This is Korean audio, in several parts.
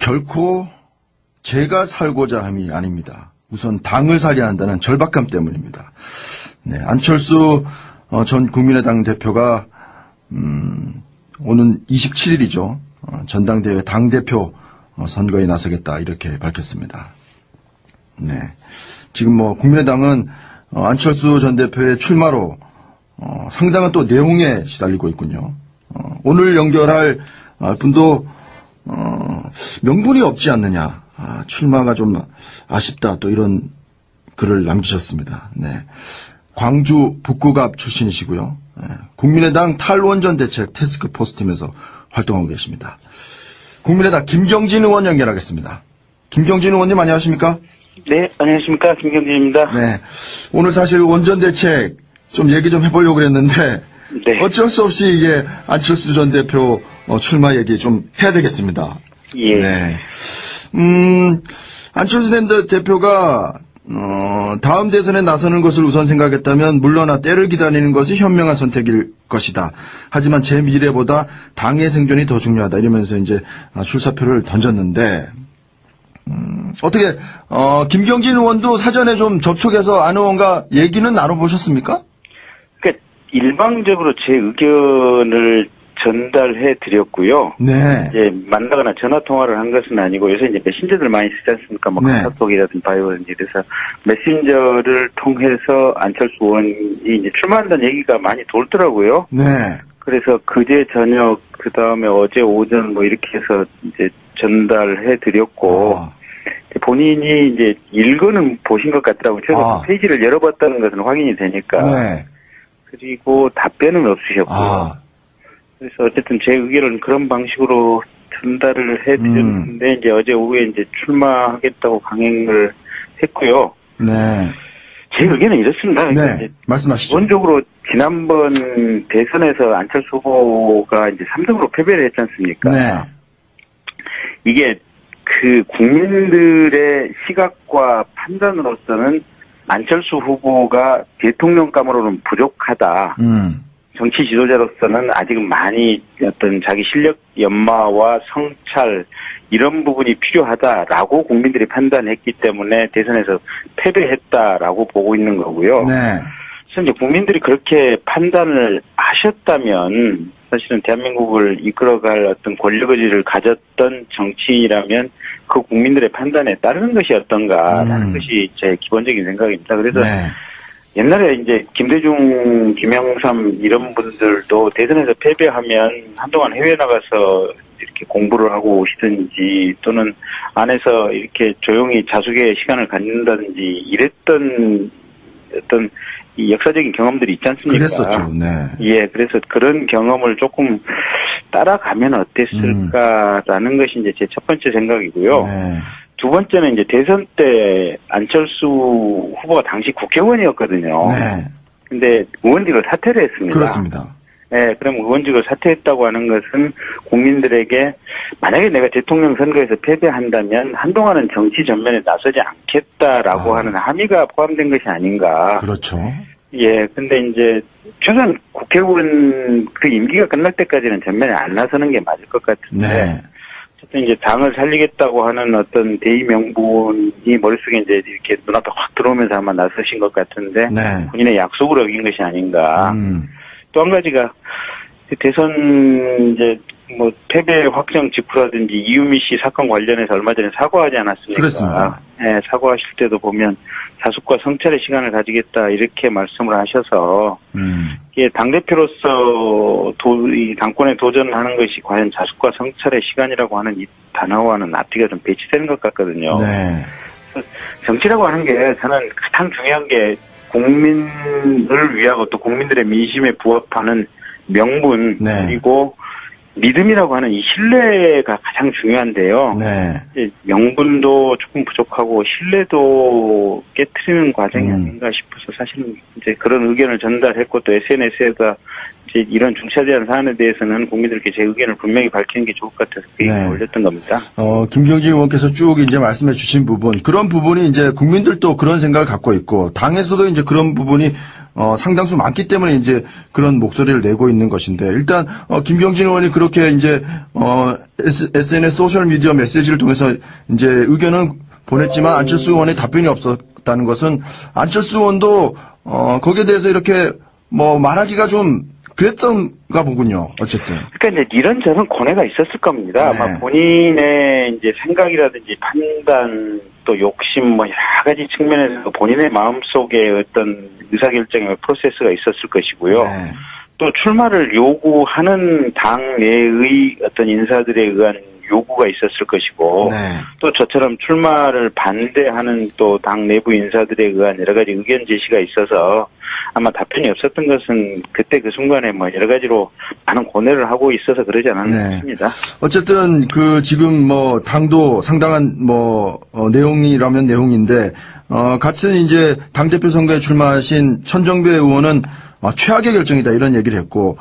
결코 제가 살고자 함이 아닙니다. 우선 당을 살려야 한다는 절박감 때문입니다. 네, 안철수 전 국민의당 대표가 오는 27일이죠. 전당대회 당대표 선거에 나서겠다 이렇게 밝혔습니다. 네, 지금 국민의당은 안철수 전 대표의 출마로 상당한 또 내용에 시달리고 있군요. 오늘 연결할 분도 명분이 없지 않느냐. 출마가 좀 아쉽다. 또 이런 글을 남기셨습니다. 네. 광주 북구갑 출신이시고요. 국민의당 탈원전 대책 태스크포스팀에서 활동하고 계십니다. 국민의당 김경진 의원 연결하겠습니다. 김경진 의원님 안녕하십니까? 네, 안녕하십니까. 김경진입니다. 네. 오늘 사실 원전 대책 좀 얘기 좀 해보려고 그랬는데 네. 어쩔 수 없이 이게 안철수 전 대표 출마 얘기 좀 해야 되겠습니다. 예. 네. 안철수 전 대표가 다음 대선에 나서는 것을 우선 생각했다면 물러나 때를 기다리는 것이 현명한 선택일 것이다. 하지만 제 미래보다 당의 생존이 더 중요하다. 이러면서 이제 출사표를 던졌는데 어떻게 김경진 의원도 사전에 좀 접촉해서 안 의원과 얘기는 나눠보셨습니까? 그러니까 일방적으로 제 의견을 전달해 드렸고요. 네. 이제 만나거나 전화 통화를 한 것은 아니고 요새 이제 메신저들 많이 쓰지 않습니까? 네. 카톡이라든지 바이오든지 그래서 메신저를 통해서 안철수 의원이 이제 출마한다는 얘기가 많이 돌더라고요. 네. 그래서 그제 저녁 그 다음에 어제 오전 이렇게 해서 이제 전달해 드렸고 본인이 이제 읽어는 보신 것 같더라고요. 제가 페이지를 열어봤다는 것은 확인이 되니까. 네. 그리고 답변은 없으셨고요. 그래서 어쨌든 제 의견은 그런 방식으로 전달을 해드렸는데 이제 어제 오후에 이제 출마하겠다고 강행을 했고요. 네. 제 의견은 이렇습니다. 네. 말씀하시죠. 기본적으로 지난번 대선에서 안철수 후보가 이제 3등으로 패배를 했지 않습니까? 네. 이게 그 국민들의 시각과 판단으로서는 안철수 후보가 대통령감으로는 부족하다. 정치 지도자로서는 아직은 많이 어떤 자기 실력 연마와 성찰 이런 부분이 필요하다라고 국민들이 판단했기 때문에 대선에서 패배했다라고 보고 있는 거고요. 네. 그래서 이제 국민들이 그렇게 판단을 하셨다면 사실은 대한민국을 이끌어갈 어떤 권력의지를 가졌던 정치인이라면 그 국민들의 판단에 따르는 것이 어떤가라는 것이 제 기본적인 생각입니다. 그래서 네. 옛날에 이제 김대중, 김영삼 이런 분들도 대선에서 패배하면 한동안 해외 나가서 이렇게 공부를 하고 오시든지 또는 안에서 이렇게 조용히 자숙의 시간을 갖는다든지 이랬던 어떤 이 역사적인 경험들이 있지 않습니까? 그랬었죠. 네. 예, 그래서 그런 경험을 조금 따라가면 어땠을까라는 것이 이제 제 첫 번째 생각이고요. 네. 두 번째는 이제 대선 때 안철수 후보가 당시 국회의원이었거든요. 네. 근데 의원직을 사퇴를 했습니다. 그렇습니다. 네, 그럼 의원직을 사퇴했다고 하는 것은 국민들에게 만약에 내가 대통령 선거에서 패배한다면 한동안은 정치 전면에 나서지 않겠다라고 하는 함의가 포함된 것이 아닌가. 그렇죠. 예, 근데 이제 최소한 국회의원 그 임기가 끝날 때까지는 전면에 안 나서는 게 맞을 것 같은데. 네. 어쨌든 이제 당을 살리겠다고 하는 어떤 대의 명분이 머릿속에 이제 이렇게 눈앞에 확 들어오면서 아마 나서신 것 같은데. 네. 본인의 약속을 어긴 것이 아닌가. 또 한 가지가 대선 이제 패배 확정 직후라든지 이유미 씨 사건 관련해서 얼마 전에 사과하지 않았습니까? 그렇습니다. 네, 사과하실 때도 보면 자숙과 성찰의 시간을 가지겠다 이렇게 말씀을 하셔서 이게 당대표로서 이 당권에 도전하는 것이 과연 자숙과 성찰의 시간이라고 하는 이 단어와는 앞뒤가 좀 배치되는 것 같거든요. 네. 정치라고 하는 게 저는 가장 중요한 게 국민을 위하고 또 국민들의 민심에 부합하는 명분 네. 그리고 믿음이라고 하는 이 신뢰가 가장 중요한데요. 네. 명분도 조금 부족하고 신뢰도 깨트리는 과정이 아닌가 싶어서 사실은 이제 그런 의견을 전달했고 또 SNS에다 이제 이런 중차대한 사안에 대해서는 국민들께 제 의견을 분명히 밝히는 게 좋을 것 같아서 그 얘기를 올렸던 겁니다. 김경진 의원께서 쭉 이제 말씀해 주신 부분, 그런 부분이 이제 국민들도 그런 생각을 갖고 있고, 당에서도 이제 그런 부분이 상당수 많기 때문에 이제 그런 목소리를 내고 있는 것인데 일단 김경진 의원이 그렇게 이제 SNS 소셜 미디어 메시지를 통해서 이제 의견을 보냈지만 안철수 의원의 답변이 없었다는 것은 안철수 의원도 거기에 대해서 이렇게 뭐 말하기가 좀 그랬던가 보군요. 어쨌든. 그러니까 이제 이런저런 고뇌가 있었을 겁니다. 네. 아마 본인의 이제 생각이라든지 판단 또 욕심 뭐 여러 가지 측면에서 본인의 마음속에 어떤 의사결정의 프로세스가 있었을 것이고요. 네. 또 출마를 요구하는 당 내의 어떤 인사들에 의한 요구가 있었을 것이고 네. 또 저처럼 출마를 반대하는 또 당 내부 인사들에 의한 여러 가지 의견 제시가 있어서 아마 답변이 없었던 것은 그때 그 순간에 뭐 여러 가지로 많은 고뇌를 하고 있어서 그러지 않았나 싶습니다. 어쨌든 지금 뭐 당도 상당한 내용이라면 내용인데 같은 이제 당대표 선거에 출마하신 천정배 의원은 최악의 결정이다 이런 얘기를 했고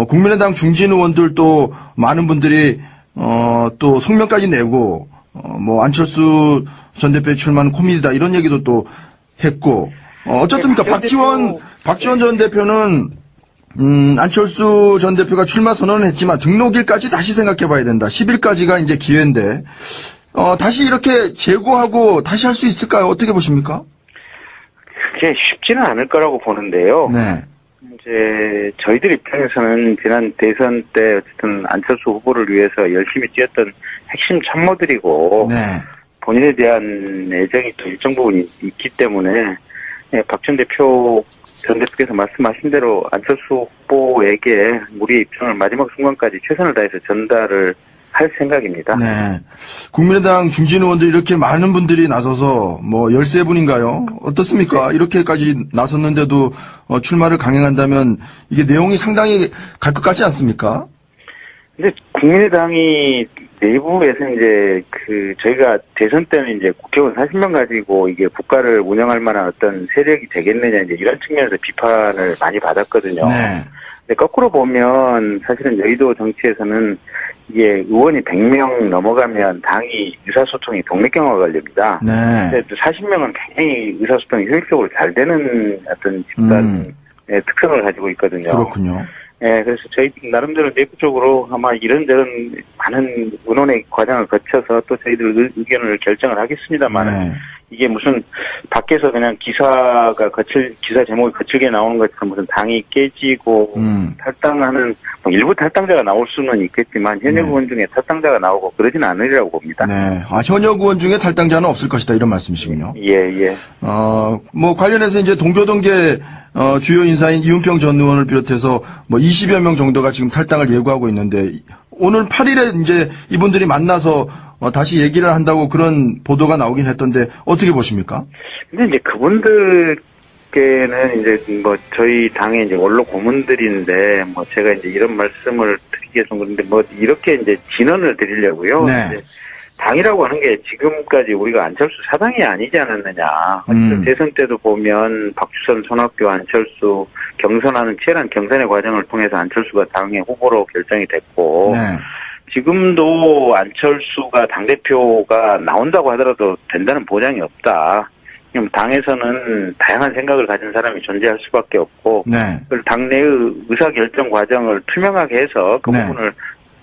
국민의당 중진 의원들도 많은 분들이 또 성명까지 내고 안철수 전 대표의 출마는 코미디다 이런 얘기도 또 했고 어떻습니까? 박지원 전 대표는 안철수 전 대표가 출마 선언을 했지만 등록일까지 다시 생각해 봐야 된다. 10일까지가 이제 기회인데 다시 이렇게 재고하고 다시 할 수 있을까요? 어떻게 보십니까? 그게 쉽지는 않을 거라고 보는데요. 네. 이제 저희들 입장에서는 지난 대선 때 어쨌든 안철수 후보를 위해서 열심히 뛰었던 핵심 참모들이고 네. 본인에 대한 애정이 또 일정 부분 있기 때문에 박 전 대표께서 말씀하신 대로 안철수 후보에게 우리의 입장을 마지막 순간까지 최선을 다해서 전달을 할 생각입니다. 네. 국민의당 중진 의원들 이렇게 많은 분들이 나서서 13분인가요? 어떻습니까? 네. 이렇게까지 나섰는데도 출마를 강행한다면 이게 내용이 상당히 갈 것 같지 않습니까? 근데 국민의당이 내부에서 이제 저희가 대선 때는 이제 국회의원 40명 가지고 이게 국가를 운영할 만한 어떤 세력이 되겠느냐 이제 이런 측면에서 비판을 많이 받았거든요. 네. 근데 거꾸로 보면 사실은 여의도 정치에서는 이게 의원이 100명 넘어가면 당이 의사소통이 동맥경화가 걸립니다. 네. 근데 40명은 굉장히 의사소통이 효율적으로 잘 되는 어떤 집단의 특성을 가지고 있거든요. 그렇군요. 네, 그래서 저희 나름대로 내부적으로 아마 이런저런 많은 의논의 과정을 거쳐서 또 저희들 의견을 결정을 하겠습니다만 네. 이게 무슨 밖에서 그냥 기사 제목이 거칠게 나오는 것처럼 무슨 당이 깨지고 탈당하는 일부 탈당자가 나올 수는 있겠지만 현역 의원 중에 탈당자가 나오고 그러지는 않으리라고 봅니다. 네. 현역 의원 중에 탈당자는 없을 것이다 이런 말씀이시군요. 예. 관련해서 이제 동교동계 주요 인사인 이훈평 전 의원을 비롯해서 20여 명 정도가 지금 탈당을 예고하고 있는데 오늘 8일에 이제 이분들이 만나서 다시 얘기를 한다고 그런 보도가 나오긴 했던데 어떻게 보십니까? 근데 이제 그분들께는 이제 저희 당의 이제 원로 고문들인데 제가 이제 이런 말씀을 드리기가 좀 그런데 이렇게 이제 진언을 드리려고요. 네. 이제 당이라고 하는 게 지금까지 우리가 안철수 사당이 아니지 않았느냐. 대선 때도 보면 박주선, 손학규, 안철수 경선하는 치열한 경선의 과정을 통해서 안철수가 당의 후보로 결정이 됐고 네. 지금도 안철수가 당대표가 나온다고 하더라도 된다는 보장이 없다. 당에서는 다양한 생각을 가진 사람이 존재할 수밖에 없고 네. 당내의 의사결정 과정을 투명하게 해서 그 네. 부분을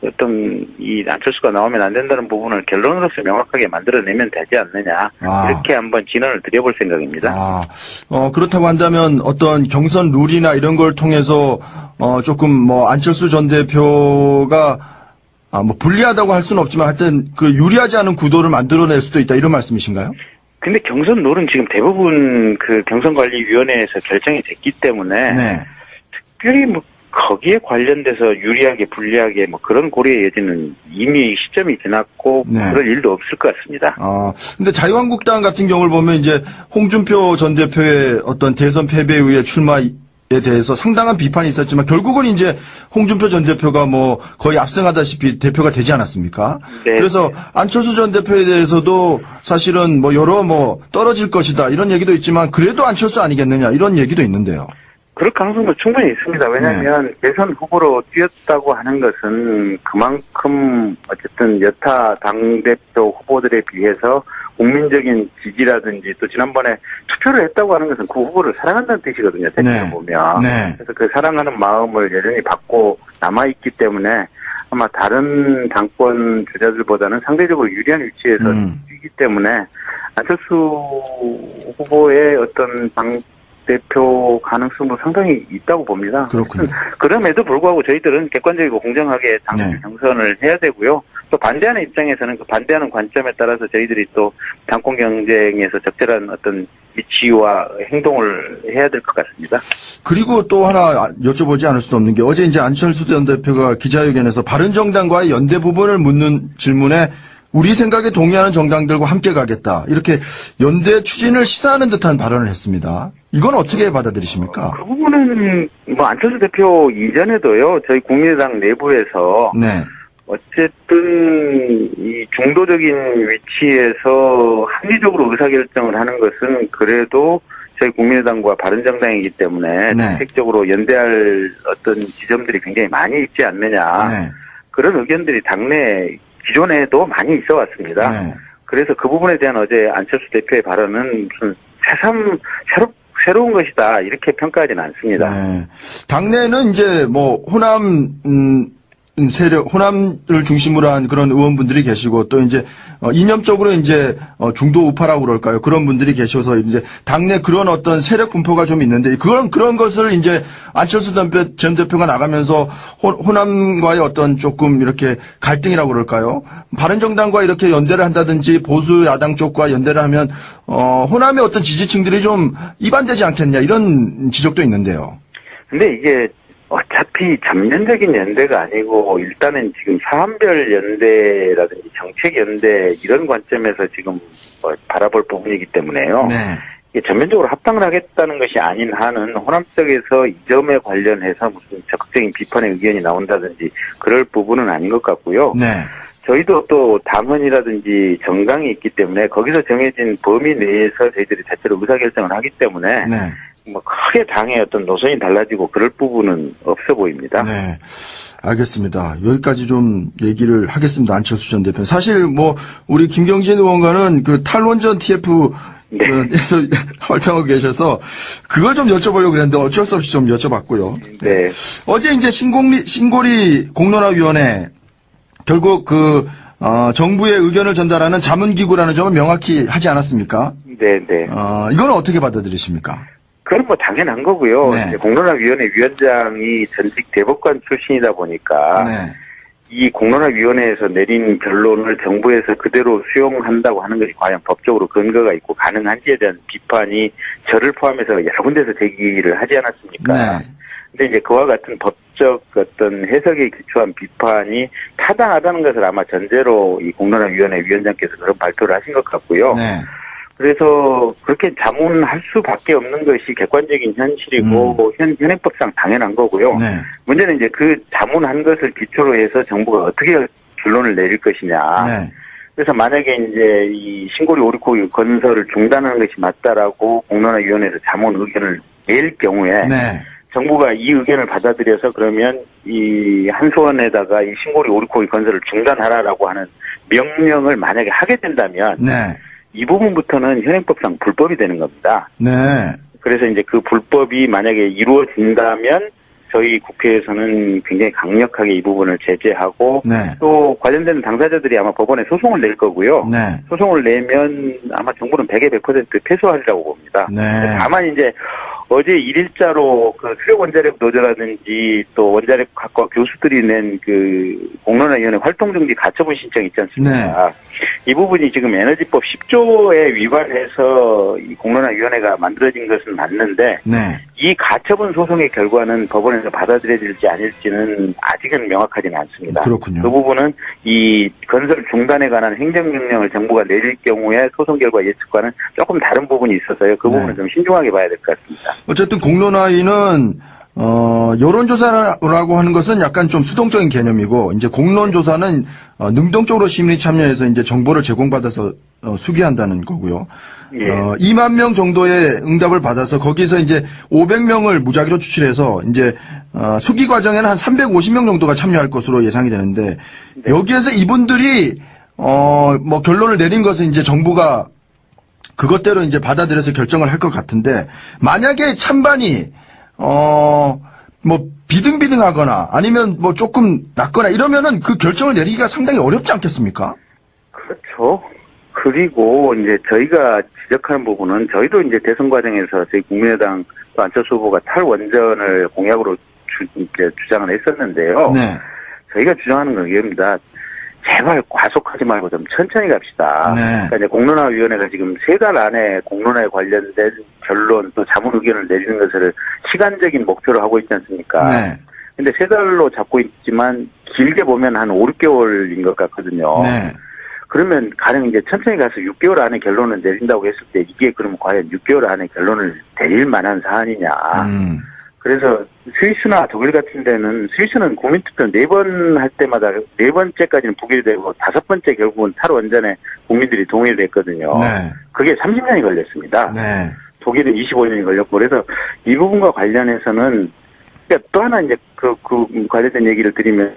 어떤 이 안철수가 나오면 안 된다는 부분을 결론으로서 명확하게 만들어내면 되지 않느냐. 이렇게 한번 진언을 드려볼 생각입니다. 그렇다고 한다면 어떤 경선 룰이나 이런 걸 통해서 조금 안철수 전 대표가 불리하다고 할 수는 없지만 하여튼 유리하지 않은 구도를 만들어낼 수도 있다 이런 말씀이신가요? 근데 경선 룰은 지금 대부분 경선관리위원회에서 결정이 됐기 때문에 네. 특별히 거기에 관련돼서 유리하게 불리하게 그런 고려의 여지는 이미 시점이 지났고 네. 그럴 일도 없을 것 같습니다. 근데 자유한국당 같은 경우를 보면 이제 홍준표 전 대표의 어떤 대선 패배에 의해 출마에 대해서 상당한 비판이 있었지만 결국은 이제 홍준표 전 대표가 거의 압승하다시피 대표가 되지 않았습니까? 네. 그래서 안철수 전 대표에 대해서도 사실은 여러 떨어질 것이다 이런 얘기도 있지만 그래도 안철수 아니겠느냐 이런 얘기도 있는데요. 그럴 가능성도 충분히 있습니다. 왜냐하면 대선 후보로 뛰었다고 하는 것은 그만큼 어쨌든 여타 당대표 후보들에 비해서 국민적인 지지라든지 또 지난번에 투표를 했다고 하는 것은 그 후보를 사랑한다는 뜻이거든요. 대체로 보면. 네. 그래서 그 사랑하는 마음을 여전히 받고 남아있기 때문에 아마 다른 당권 주자들보다는 상대적으로 유리한 위치에서 뛰기 때문에 안철수 후보의 어떤 당대표 가능성도 상당히 있다고 봅니다. 그렇군요. 그럼에도 불구하고 저희들은 객관적이고 공정하게 당대표 경선을 해야 되고요. 또 반대하는 입장에서는 그 반대하는 관점에 따라서 저희들이 또 당권 경쟁에서 적절한 어떤 위치와 행동을 해야 될 것 같습니다. 그리고 또 하나 여쭤보지 않을 수 없는 게 어제 이제 안철수 전 대표가 기자회견에서 바른정당과의 연대 부분을 묻는 질문에 우리 생각에 동의하는 정당들과 함께 가겠다. 이렇게 연대 추진을 시사하는 듯한 발언을 했습니다. 이건 어떻게 받아들이십니까? 그 부분은 뭐 안철수 대표 이전에도요. 저희 국민의당 내부에서 네. 어쨌든 이 중도적인 위치에서 합리적으로 의사결정을 하는 것은 그래도 저희 국민의당과 바른정당이기 때문에 네. 정책적으로 연대할 어떤 지점들이 굉장히 많이 있지 않느냐. 네. 그런 의견들이 당내 기존에도 많이 있어 왔습니다. 네. 그래서 그 부분에 대한 어제 안철수 대표의 발언은 무슨 새로운 것이다 이렇게 평가하지는 않습니다. 네. 당내는 이제 뭐 호남 세력, 호남을 중심으로 한 그런 의원분들이 계시고 또 이제 이념적으로 이제 중도 우파라고 그럴까요? 그런 분들이 계셔서 이제 당내 그런 어떤 세력 분포가 좀 있는데 그런 것을 이제 안철수 전 대표가 나가면서 호남과의 어떤 조금 이렇게 갈등이라고 그럴까요? 바른정당과 이렇게 연대를 한다든지 보수 야당 쪽과 연대를 하면 호남의 어떤 지지층들이 좀 이반되지 않겠냐 이런 지적도 있는데요. 근데 이게 어차피 전면적인 연대가 아니고 일단은 지금 사안별 연대라든지 정책 연대 이런 관점에서 지금 바라볼 부분이기 때문에요. 네. 이게 전면적으로 합당을 하겠다는 것이 아닌 한은 호남 쪽에서 이 점에 관련해서 무슨 적극적인 비판의 의견이 나온다든지 그럴 부분은 아닌 것 같고요. 네. 저희도 또 당헌이라든지 정당이 있기 때문에 거기서 정해진 범위 내에서 저희들이 대체로 의사결정을 하기 때문에 네. 뭐 크게 당의 어떤 노선이 달라지고 그럴 부분은 없어 보입니다. 네. 알겠습니다. 여기까지 좀 얘기를 하겠습니다. 안철수 전 대표. 사실 뭐 우리 김경진 의원과는 그 탈원전 TF 네. 에서 활동하고 계셔서 그걸 좀 여쭤보려고 그랬는데 어쩔 수 없이 좀 여쭤봤고요. 네. 어제 이제 신고리 공론화위원회 결국 정부의 의견을 전달하는 자문기구라는 점은 명확히 하지 않았습니까? 네, 네. 이건 어떻게 받아들이십니까? 그건 뭐 당연한 거고요. 네. 이제 공론화위원회 위원장이 전직 대법관 출신이다 보니까 네. 이 공론화위원회에서 내린 결론을 정부에서 그대로 수용한다고 하는 것이 과연 법적으로 근거가 있고 가능한지에 대한 비판이 저를 포함해서 여러 군데서 제기를 하지 않았습니까? 네. 근데 이제 그와 같은 법적 어떤 해석에 기초한 비판이 타당하다는 것을 아마 전제로 이 공론화위원회 위원장께서 그런 발표를 하신 것 같고요. 네. 그래서 그렇게 자문할 수밖에 없는 것이 객관적인 현실이고 현행법상 당연한 거고요. 네. 문제는 이제 그 자문한 것을 기초로 해서 정부가 어떻게 결론을 내릴 것이냐. 네. 그래서 만약에 이제 이 신고리 오리코 건설을 중단하는 것이 맞다라고 공론화위원회에서 자문 의견을 낼 경우에 네. 정부가 이 의견을 받아들여서 그러면 이 한수원에다가 이 신고리 오리코 건설을 중단하라라고 하는 명령을 만약에 하게 된다면 네. 이 부분부터는 현행법상 불법이 되는 겁니다. 네. 그래서 이제 그 불법이 만약에 이루어진다면 저희 국회에서는 굉장히 강력하게 이 부분을 제재하고 네. 또 관련된 당사자들이 아마 법원에 소송을 낼 거고요. 네. 소송을 내면 아마 정부는 100에 100% 패소하리라고 봅니다. 네. 다만 이제 어제 1일자로 그 수력 원자력 노조라든지 또 원자력학과 교수들이 낸 그 공론화위원회 활동정지 가처분 신청 있지 않습니까? 네. 이 부분이 지금 에너지법 10조에 위반해서 이 공론화위원회가 만들어진 것은 맞는데 네. 이 가처분 소송의 결과는 법원에서 받아들여질지 아닐지는 아직은 명확하지는 않습니다. 그렇군요. 그 부분은 이 건설 중단에 관한 행정명령을 정부가 내릴 경우에 소송 결과 예측과는 조금 다른 부분이 있어서요. 그 부분은 좀 신중하게 봐야 될 것 같습니다. 어쨌든 공론화위는 여론조사라고 하는 것은 약간 좀 수동적인 개념이고, 이제 공론조사는, 능동적으로 시민이 참여해서 이제 정보를 제공받아서, 수기한다는 거고요. 예. 2만 명 정도의 응답을 받아서 거기서 이제 500명을 무작위로 추출해서 이제, 수기 과정에는 한 350명 정도가 참여할 것으로 예상이 되는데, 네. 여기에서 이분들이, 뭐 결론을 내린 것은 이제 정부가 그것대로 이제 받아들여서 결정을 할 것 같은데, 만약에 찬반이, 뭐 비등비등하거나 아니면 뭐 조금 낮거나 이러면은 그 결정을 내리기가 상당히 어렵지 않겠습니까? 그렇죠. 그리고 이제 저희가 지적하는 부분은 저희도 이제 대선 과정에서 저희 국민의당 또 안철수 후보가 탈원전을 공약으로 이제 주장을 했었는데요. 네. 저희가 주장하는 건 이겁니다. 제발 과속하지 말고 좀 천천히 갑시다. 네. 그러니까 이제 공론화위원회가 지금 3달 안에 공론화에 관련된 결론 또 자문 의견을 내리는 것을 시간적인 목표로 하고 있지 않습니까? 네. 근데 3달로 잡고 있지만 길게 보면 한 5, 6개월인 것 같거든요. 네. 그러면 가령 이제 천천히 가서 6개월 안에 결론을 내린다고 했을 때 이게 그럼 과연 6개월 안에 결론을 내릴 만한 사안이냐. 그래서 스위스나 독일 같은 데는 스위스는 국민투표 4번 할 때마다 4번째까지는 부결되고 5번째 결국은 탈원전에 국민들이 동의를 했거든요. 네. 그게 30년이 걸렸습니다. 네. 독일은 25년이 걸렸고 그래서 이 부분과 관련해서는 그러니까 또 하나 이제 그 관련된 얘기를 드리면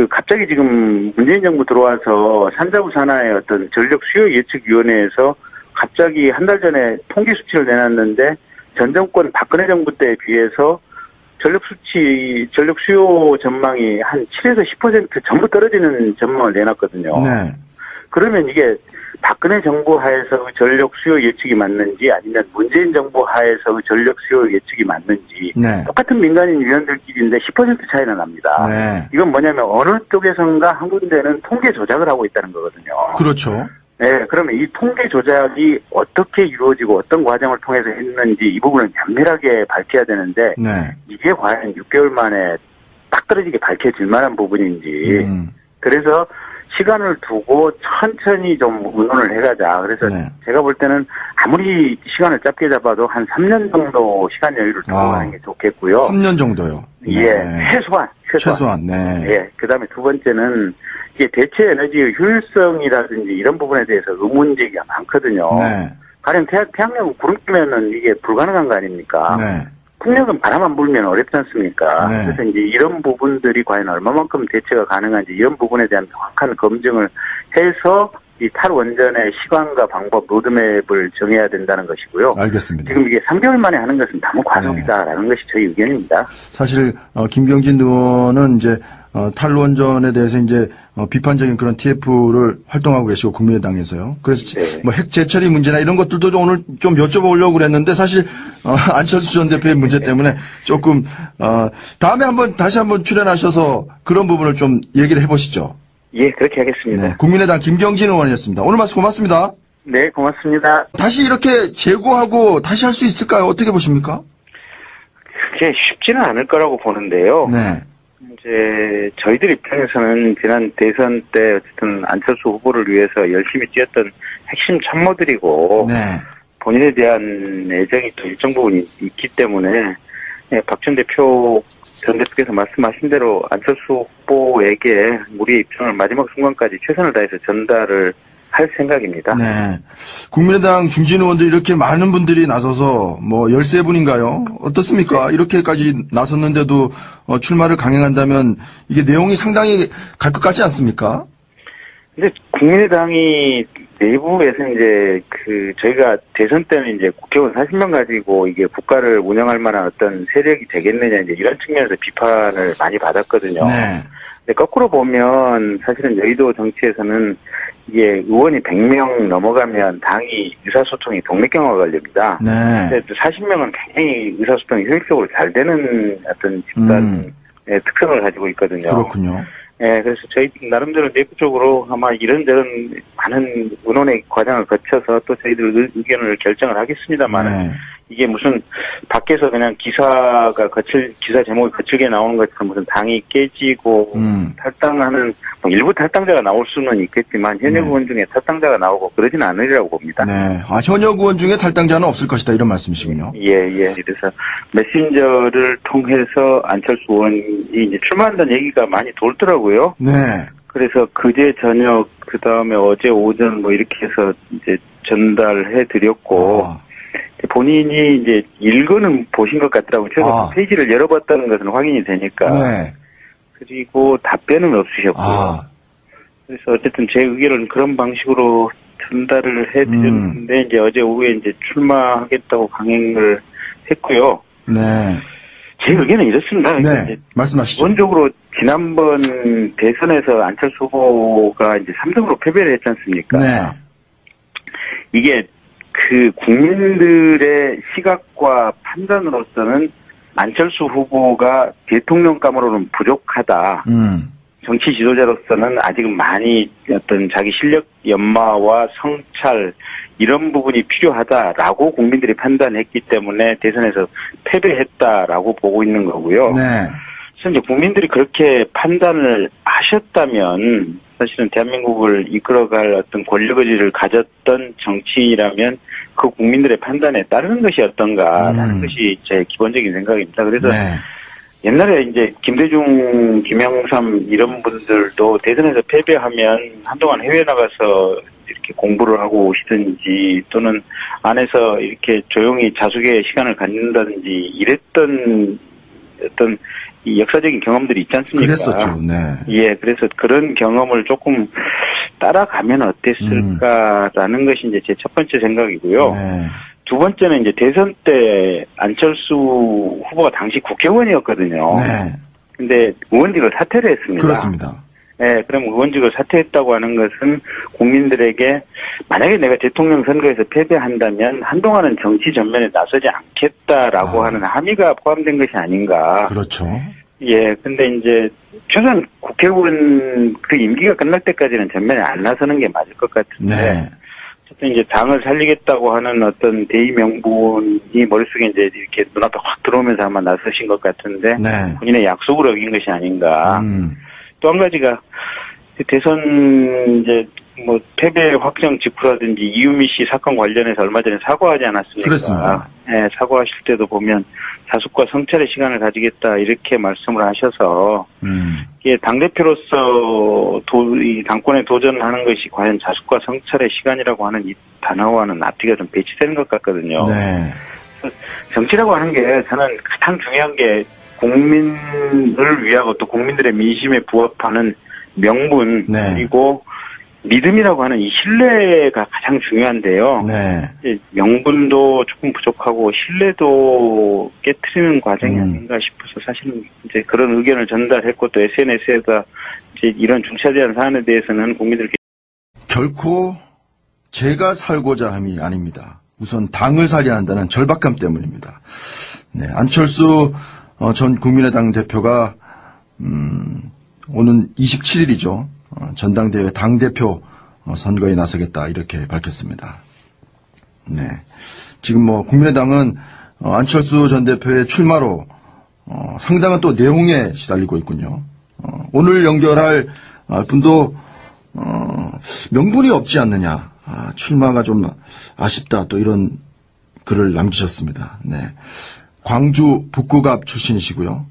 갑자기 지금 문재인 정부 들어와서 산자부 산하의 어떤 전력 수요 예측위원회에서 갑자기 한 달 전에 통계 수치를 내놨는데 전 정권 박근혜 정부 때에 비해서 전력 수요 전망이 한 7에서 10% 전부 떨어지는 전망을 내놨거든요. 네. 그러면 이게 박근혜 정부 하에서 전력 수요 예측이 맞는지 아니면 문재인 정부 하에서 전력 수요 예측이 맞는지 네. 똑같은 민간인 위원들끼리인데 10% 차이나 납니다. 네. 이건 뭐냐면 어느 쪽에선가 한 군데는 통계 조작을 하고 있다는 거거든요. 그렇죠. 네, 그러면 이 통계 조작이 어떻게 이루어지고 어떤 과정을 통해서 했는지 이 부분을 면밀하게 밝혀야 되는데 네. 이게 과연 6개월 만에 딱 떨어지게 밝혀질 만한 부분인지 그래서 시간을 두고 천천히 좀 의논을 해가자. 그래서 네. 제가 볼 때는 아무리 시간을 짧게 잡아도 한 3년 정도 시간 여유를 두고 하는 게 좋겠고요. 3년 정도요. 예, 네. 최소한. 네. 예, 그 다음에 두 번째는 이게 대체 에너지의 효율성이라든지 이런 부분에 대해서 의문 제기가 많거든요. 네. 가령 태양광 구름 끼면은 이게 불가능한 거 아닙니까? 네. 풍력은 바람 안 불면 어렵지 않습니까? 네. 그래서 이제 이런 부분들이 과연 얼마만큼 대체가 가능한지 이런 부분에 대한 정확한 검증을 해서 이 탈원전의 시간과 방법 로드맵을 정해야 된다는 것이고요. 알겠습니다. 지금 이게 3개월 만에 하는 것은 너무 과속이다라는 것이 저희 의견입니다. 사실 김경진 의원은 이제 탈원전에 대해서 이제 비판적인 그런 TF를 활동하고 계시고 국민의당에서요. 그래서 네. 뭐 핵 재처리 문제나 이런 것들도 좀 오늘 좀 여쭤보려고 그랬는데 사실 안철수 전 대표의 문제 때문에 조금 다음에 다시 한번 출연하셔서 그런 부분을 좀 얘기를 해보시죠. 예, 그렇게 하겠습니다. 네, 국민의당 김경진 의원이었습니다. 오늘 말씀 고맙습니다. 네, 고맙습니다. 다시 이렇게 재고하고 다시 할 수 있을까요? 어떻게 보십니까? 그게 쉽지는 않을 거라고 보는데요. 네. 이제 저희들 입장에서는 지난 대선 때 어쨌든 안철수 후보를 위해서 열심히 뛰었던 핵심 참모들이고 네. 본인에 대한 애정이 또 일정 부분 있기 때문에 박 전 대표께서 말씀하신 대로 안철수 후보에게 우리의 입장을 마지막 순간까지 최선을 다해서 전달을 할 생각입니다. 네. 국민의당 중진 의원들 이렇게 많은 분들이 나서서 뭐 13분인가요? 어떻습니까? 이렇게까지 나섰는데도 출마를 강행한다면 이게 내용이 상당히 갈 것 같지 않습니까? 근데 국민의당이 내부에서 이제 저희가 대선 때는 이제 국회의원 40명 가지고 이게 국가를 운영할 만한 어떤 세력이 되겠느냐 이제 이런 측면에서 비판을 많이 받았거든요. 네. 근데 거꾸로 보면 사실은 여의도 정치에서는 이게 의원이 100명 넘어가면 당이 의사소통이 동맥경화가 걸립니다. 네. 근데 40명은 굉장히 의사소통이 효율적으로 잘 되는 어떤 집단의 특성을 가지고 있거든요. 그렇군요. 예, 그래서 저희 나름대로 내부적으로 아마 이런저런 많은 의논의 과정을 거쳐서 또 저희들 의견을 결정을 하겠습니다만 네. 이게 무슨 밖에서 그냥 기사 제목이 거칠게 나오는 것처럼 무슨 당이 깨지고 탈당하는 뭐 일부 탈당자가 나올 수는 있겠지만 현역 의원 중에 탈당자가 나오고 그러진 않으리라고 봅니다. 네. 현역 의원 중에 탈당자는 없을 것이다 이런 말씀이시군요. 예. 그래서 메신저를 통해서 안철수 의원이 이제 출마한다는 얘기가 많이 돌더라고요. 네. 그래서 그제 저녁 그다음에 어제 오전 뭐 이렇게 해서 이제 전달해 드렸고 본인이 이제 읽어는 보신 것 같더라고요. 제가 페이지를 열어봤다는 것은 확인이 되니까. 네. 그리고 답변은 없으셨고요. 그래서 어쨌든 제 의견은 그런 방식으로 전달을 해드렸는데, 이제 어제 오후에 이제 출마하겠다고 강행을 했고요. 네. 제 의견은 이렇습니다. 그러니까 네. 말씀하시죠. 기본적으로 지난번 대선에서 안철수 후보가 이제 3등으로 패배를 했지 않습니까? 네. 이게 그 국민들의 시각과 판단으로서는 안철수 후보가 대통령감으로는 부족하다. 정치 지도자로서는 아직은 많이 어떤 자기 실력 연마와 성찰 이런 부분이 필요하다라고 국민들이 판단했기 때문에 대선에서 패배했다라고 보고 있는 거고요. 네. 그래서 이제 국민들이 그렇게 판단을 하셨다면 사실은 대한민국을 이끌어갈 어떤 권력 의지를 가졌던 정치인이라면 그 국민들의 판단에 따르는 것이 어떤가라는 것이 제 기본적인 생각입니다. 그래서 네. 옛날에 이제 김대중, 김영삼 이런 분들도 대선에서 패배하면 한동안 해외 나가서 이렇게 공부를 하고 오시든지 또는 안에서 이렇게 조용히 자숙의 시간을 갖는다든지 이랬던 어떤 이 역사적인 경험들이 있지 않습니까? 그랬었죠. 네. 예, 그래서 그런 경험을 조금 따라가면 어땠을까라는 것이 이제 제 첫 번째 생각이고요. 네. 두 번째는 이제 대선 때 안철수 후보가 당시 국회의원이었거든요. 네. 근데 의원직을 사퇴를 했습니다. 그렇습니다. 네, 그럼 의원직을 사퇴했다고 하는 것은 국민들에게 만약에 내가 대통령 선거에서 패배한다면 한동안은 정치 전면에 나서지 않겠다라고 하는 함의가 포함된 것이 아닌가. 그렇죠. 예, 근데 이제 최소한 국회의원 그 임기가 끝날 때까지는 전면에 안 나서는 게 맞을 것 같은데. 네. 어쨌든 이제 당을 살리겠다고 하는 어떤 대의 명분이 머릿속에 이제 이렇게 눈앞에 확 들어오면서 아마 나서신 것 같은데. 네. 본인의 약속을 어긴 것이 아닌가. 또 한 가지가 대선 이제 뭐 패배 확정 직후라든지 이유미 씨 사건 관련해서 얼마 전에 사과하지 않았습니까? 그렇습니다. 네, 사과하실 때도 보면 자숙과 성찰의 시간을 가지겠다 이렇게 말씀을 하셔서 이게 당대표로서 이 당권에 도전하는 것이 과연 자숙과 성찰의 시간이라고 하는 이 단어와는 앞뒤가 좀 배치되는 것 같거든요. 네. 정치라고 하는 게 저는 가장 중요한 게 국민을 위하고 또 국민들의 민심에 부합하는 명분 네. 그리고 믿음이라고 하는 이 신뢰가 가장 중요한데요. 네. 명분도 조금 부족하고 신뢰도 깨트리는 과정이 아닌가 싶어서 사실은 이제 그런 의견을 전달했고 또 SNS에다 이제 이런 중차대한 사안에 대해서는 국민들께 결코 제가 살고자 함이 아닙니다. 우선 당을 살려야 한다는 절박감 때문입니다. 네. 안철수 전 국민의당 대표가 오는 27일이죠. 전당대회 당대표 선거에 나서겠다 이렇게 밝혔습니다. 네. 지금 뭐 국민의당은 안철수 전 대표의 출마로 상당한 또 내용에 시달리고 있군요. 오늘 연결할 분도 명분이 없지 않느냐. 출마가 좀 아쉽다 또 이런 글을 남기셨습니다. 네. 광주 북구갑 출신이시고요.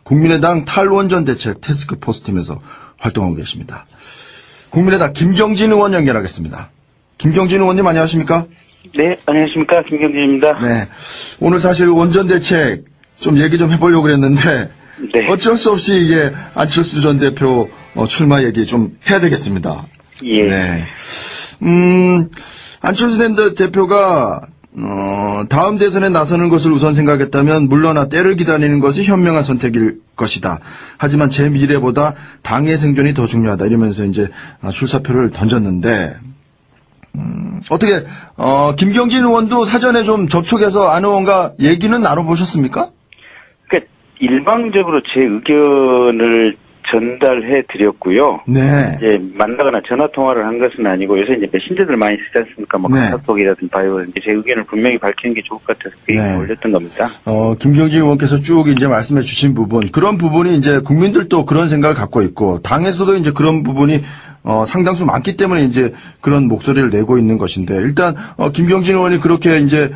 국민의당 탈원전 대책 태스크 포스팀에서 활동하고 계십니다. 국민의당 김경진 의원 연결하겠습니다. 김경진 의원님 안녕하십니까? 네, 안녕하십니까. 김경진입니다. 네. 오늘 사실 원전 대책 좀 얘기 좀 해보려고 그랬는데 네. 어쩔 수 없이 이게 안철수 전 대표 출마 얘기 좀 해야 되겠습니다. 예. 네. 안철수 전 대표가 다음 대선에 나서는 것을 우선 생각했다면 물러나 때를 기다리는 것이 현명한 선택일 것이다. 하지만 제 미래보다 당의 생존이 더 중요하다. 이러면서 이제 출사표를 던졌는데 어떻게 김경진 의원도 사전에 좀 접촉해서 안 의원과 얘기는 나눠보셨습니까? 그러니까 일방적으로 제 의견을 전달해 드렸고요. 네. 이제 만나거나 전화 통화를 한 것은 아니고 요새 이제 메신저들 많이 쓰지 않습니까? 뭐 네. 카카오톡이라든지 바이오라든지 제 의견을 분명히 밝히는 게 좋을 것 같아서 그 얘기를 올렸던 겁니다. 김경진 의원께서 쭉 이제 말씀해 주신 부분, 그런 부분이 이제 국민들도 그런 생각을 갖고 있고, 당에서도 이제 그런 부분이 상당수 많기 때문에 이제 그런 목소리를 내고 있는 것인데, 일단, 김경진 의원이 그렇게 이제,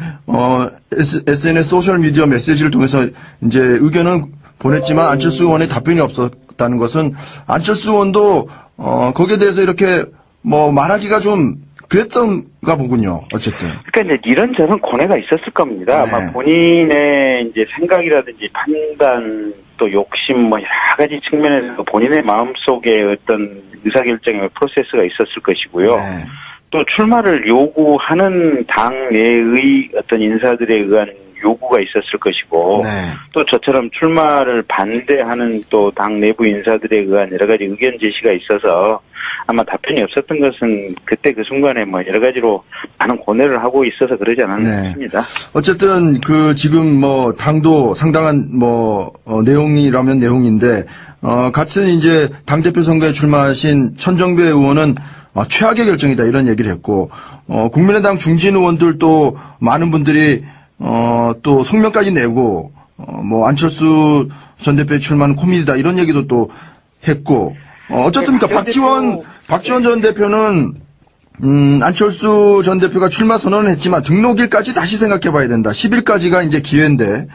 SNS 소셜미디어 메시지를 통해서 이제 의견은 보냈지만 안철수 의원의 답변이 없었다는 것은 안철수 의원도, 거기에 대해서 이렇게 뭐 말하기가 좀 그랬던가 보군요. 어쨌든. 그러니까 이제 이런저런 고뇌가 있었을 겁니다. 네. 아마 본인의 이제 생각이라든지 판단 또 욕심 뭐 여러 가지 측면에서 본인의 마음속에 어떤 의사결정의 프로세스가 있었을 것이고요. 네. 또 출마를 요구하는 당 내의 어떤 인사들에 의한 요구가 있었을 것이고 네. 또 저처럼 출마를 반대하는 또 당 내부 인사들에 의한 여러 가지 의견 제시가 있어서 아마 답변이 없었던 것은 그때 그 순간에 뭐 여러 가지로 많은 고뇌를 하고 있어서 그러지 않았나 싶습니다. 어쨌든 지금 당도 상당한 내용이라면 내용인데 같은 이제 당대표 선거에 출마하신 천정배 의원은 최악의 결정이다 이런 얘기를 했고 국민의당 중진 의원들도 많은 분들이 또 성명까지 내고 안철수 전 대표의 출마는 코미디다 이런 얘기도 또 했고 어쩌습니까? 박지원 전 대표는 안철수 전 대표가 출마 선언을 했지만 등록일까지 다시 생각해 봐야 된다. 10일까지가 이제 기회인데